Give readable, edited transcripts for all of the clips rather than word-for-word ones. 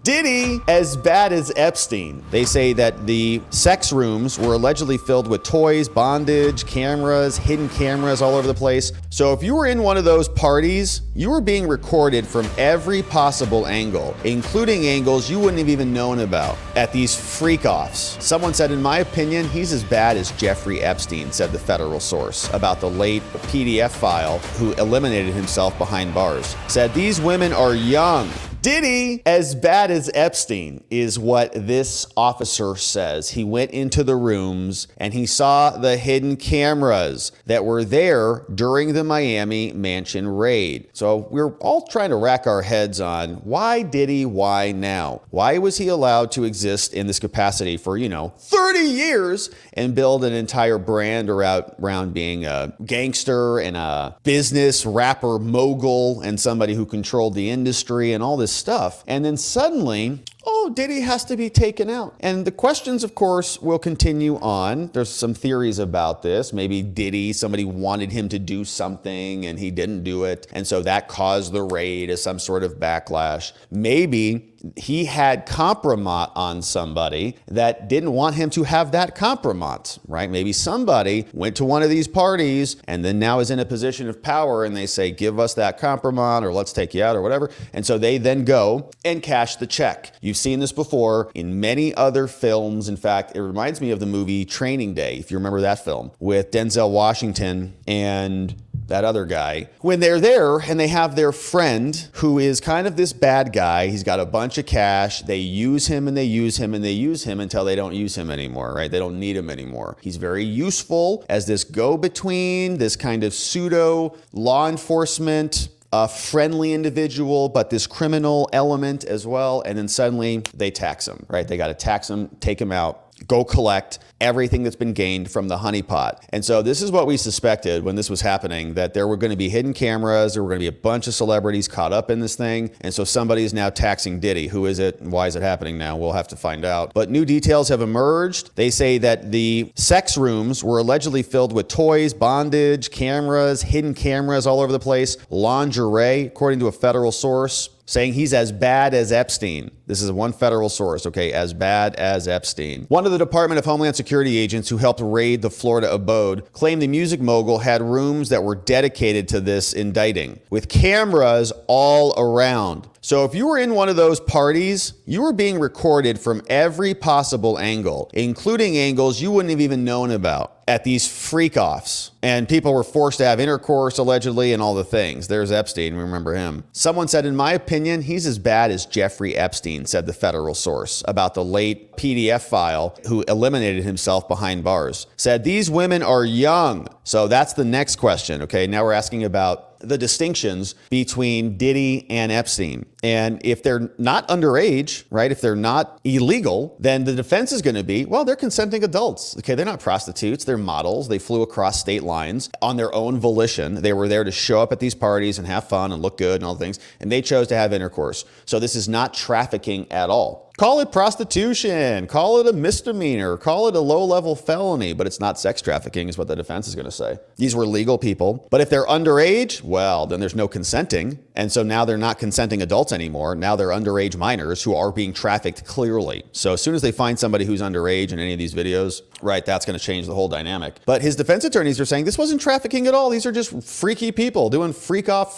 Diddy as bad as Epstein. They say that the sex rooms were allegedly filled with toys, bondage, cameras, hidden cameras all over the place. So if you were in one of those parties, you were being recorded from every possible angle, including angles you wouldn't have even known about at these freak-offs. Someone said, in my opinion, he's as bad as Jeffrey Epstein, said the federal source about the late PDF file who eliminated himself behind bars. Said these women are young. Diddy as bad as Epstein is what this officer says. He went into the rooms and he saw the hidden cameras that were there during the Miami mansion raid. So we're all trying to rack our heads on why Diddy, why now? Why was he allowed to exist in this capacity for, 30 years and build an entire brand around being a gangster and a business rapper mogul and somebody who controlled the industry and all this stuff. And then suddenly, Diddy has to be taken out. And the questions, of course, will continue on. There's some theories about this. Maybe Diddy, somebody wanted him to do something and he didn't do it. And so that caused the raid as some sort of backlash. Maybe he had compromise on somebody that didn't want him to have that compromise, right? Maybe somebody went to one of these parties and then now is in a position of power and they say, give us that compromise or let's take you out or whatever. And so they then go and cash the check. You've seen this before in many other films. In fact, it reminds me of the movie Training Day, if you remember that film, with Denzel Washington and that other guy. When they're there and they have their friend who is kind of this bad guy, he's got a bunch of cash, they use him and they use him and they use him until they don't use him anymore, right? They don't need him anymore. He's very useful as this go-between, this kind of pseudo law enforcement, a friendly individual, but this criminal element as well. And then suddenly they tax him, right? They got to tax him, take him out, go collect everything that's been gained from the honeypot. And so this is what we suspected when this was happening, that there were going to be hidden cameras, there were going to be a bunch of celebrities caught up in this thing. And so somebody is now taxing Diddy. Who is it and why is it happening now? We'll have to find out. But new details have emerged. They say that the sex rooms were allegedly filled with toys, bondage, cameras, hidden cameras all over the place, lingerie, according to a federal source, saying he's as bad as Epstein. This is one federal source, okay, as bad as Epstein. One of the Department of Homeland Security agents who helped raid the Florida abode claimed the music mogul had rooms that were dedicated to this indicting, with cameras all around. So if you were in one of those parties, you were being recorded from every possible angle, including angles you wouldn't have even known about at these freak-offs. And people were forced to have intercourse, allegedly, and all the things. There's Epstein, remember him. Someone said, in my opinion, he's as bad as Jeffrey Epstein, said the federal source about the late PDF file who eliminated himself behind bars. Said these women are young. So that's the next question, okay? Now we're asking about the distinctions between Diddy and Epstein. And if they're not underage, right, if they're not illegal, then the defense is going to be, well, they're consenting adults. Okay, they're not prostitutes, they're models. They flew across state lines on their own volition. They were there to show up at these parties and have fun and look good and all the things, and they chose to have intercourse. So this is not trafficking at all. Call it prostitution, call it a misdemeanor, call it a low-level felony, but it's not sex trafficking is what the defense is going to say. These were legal people. But if they're underage, well, then there's no consenting. And so now they're not consenting adults anymore. Now they're underage minors who are being trafficked clearly. So as soon as they find somebody who's underage in any of these videos, right, that's going to change the whole dynamic. But his defense attorneys are saying this wasn't trafficking at all. These are just freaky people doing freak off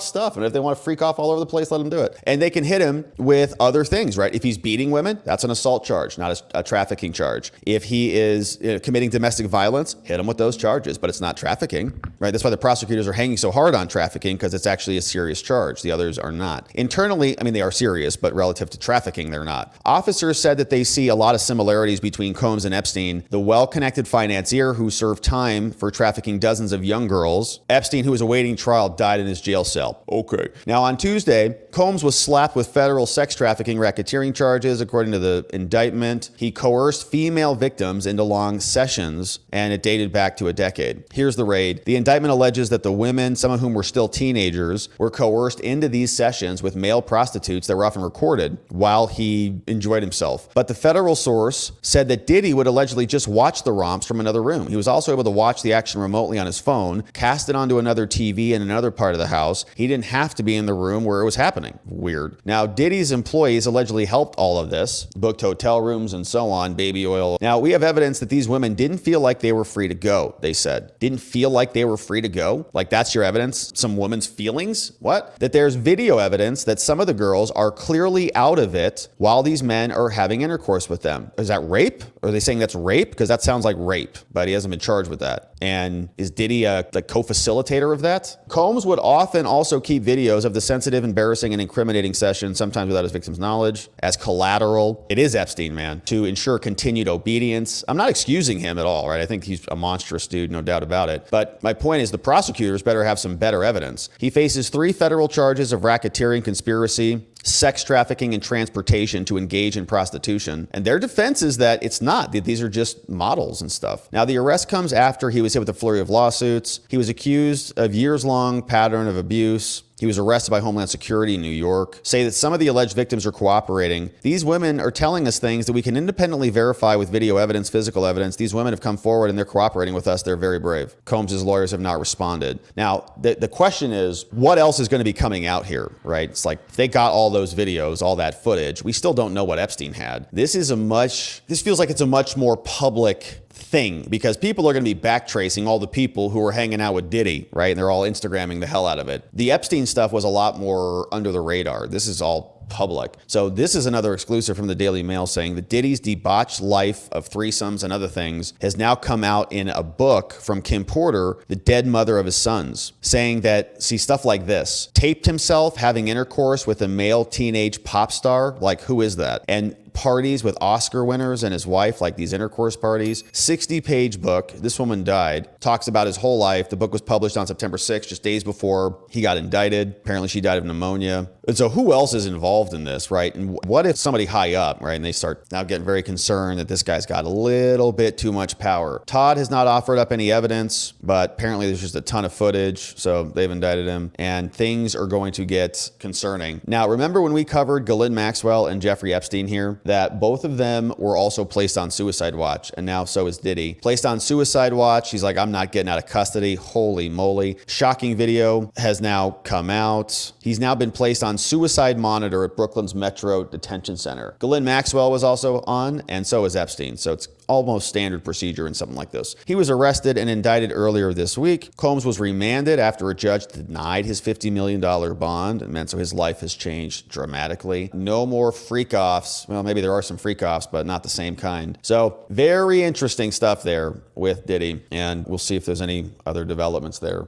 stuff. And if they want to freak off all over the place, let them do it. And they can hit him with other things, right? If he's beating women, that's an assault charge, not a trafficking charge. If he is committing domestic violence, hit him with those charges, but it's not trafficking, right? That's why the prosecutors are hanging so hard on trafficking, because it's actually a serious charge. The others are not. Internally, I mean, they are serious, but relative to trafficking, they're not. Officers said that they see a lot of similarities between Combs and Epstein, the well-connected financier who served time for trafficking dozens of young girls. Epstein, who was awaiting trial, died in his jail cell. Okay. Now, on Tuesday, Combs was slapped with federal sex trafficking racketeering charges. According to the indictment, he coerced female victims into long sessions, and it dated back to a decade. Here's the raid. The indictment alleges that the women, some of whom were still teenagers, were coerced coerced into these sessions with male prostitutes that were often recorded while he enjoyed himself. But the federal source said that Diddy would allegedly just watch the romps from another room. He was also able to watch the action remotely on his phone, cast it onto another TV in another part of the house. He didn't have to be in the room where it was happening. Weird. Now, Diddy's employees allegedly helped all of this, booked hotel rooms and so on, baby oil. Now, we have evidence that these women didn't feel like they were free to go, they said. Didn't feel like they were free to go? Like that's your evidence? Some woman's feelings? What? That there's video evidence that some of the girls are clearly out of it while these men are having intercourse with them. Is that rape? Are they saying that's rape? Because that sounds like rape, but he hasn't been charged with that. And is Diddy the co-facilitator of that? Combs would often also keep videos of the sensitive, embarrassing, and incriminating sessions, sometimes without his victim's knowledge, as collateral. It is Epstein, man, to ensure continued obedience. I'm not excusing him at all, right? I think he's a monstrous dude, no doubt about it. But my point is the prosecutors better have some better evidence. He faces 3 federal charges of racketeering, conspiracy, sex trafficking, and transportation to engage in prostitution. And their defense is that it's not, that these are just models and stuff. Now, the arrest comes after he was hit with a flurry of lawsuits. He was accused of years-long pattern of abuse. He was arrested by Homeland Security in New York. Say that some of the alleged victims are cooperating. These women are telling us things that we can independently verify with video evidence, physical evidence. These women have come forward and they're cooperating with us. They're very brave. Combs' lawyers have not responded. Now, the question is, what else is going to be coming out here, right? It's like, they got all those videos, all that footage. We still don't know what Epstein had. This feels like it's a much more public thing because people are going to be backtracing all the people who were hanging out with Diddy, right? And they're all Instagramming the hell out of it. The Epstein stuff was a lot more under the radar. This is all public. So this is another exclusive from the Daily Mail saying that Diddy's debauched life of threesomes and other things has now come out in a book from Kim Porter, the dead mother of his sons, saying that, see, stuff like this, taped himself having intercourse with a male teenage pop star. Like, who is that? And parties with Oscar winners and his wife, like these intercourse parties. 60-page book. This woman died. Talks about his whole life. The book was published on September 6th, just days before he got indicted. Apparently she died of pneumonia. And so who else is involved in this, right? And what if somebody high up, right? And they start now getting very concerned that this guy's got a little bit too much power. Todd has not offered up any evidence, but apparently there's just a ton of footage. So they've indicted him and things are going to get concerning. Now, remember when we covered Ghislaine Maxwell and Jeffrey Epstein here? That both of them were also placed on suicide watch, and now so is Diddy. Placed on suicide watch. He's like, I'm not getting out of custody. Holy moly. Shocking video has now come out. He's now been placed on suicide monitor at Brooklyn's Metro Detention Center. Ghislaine Maxwell was also on, and so is Epstein. So it's almost standard procedure in something like this. He was arrested and indicted earlier this week. Combs was remanded after a judge denied his $50 million bond, and so his life has changed dramatically. No more freak-offs. Well, maybe there are some freak-offs, but not the same kind. So very interesting stuff there with Diddy, and we'll see if there's any other developments there.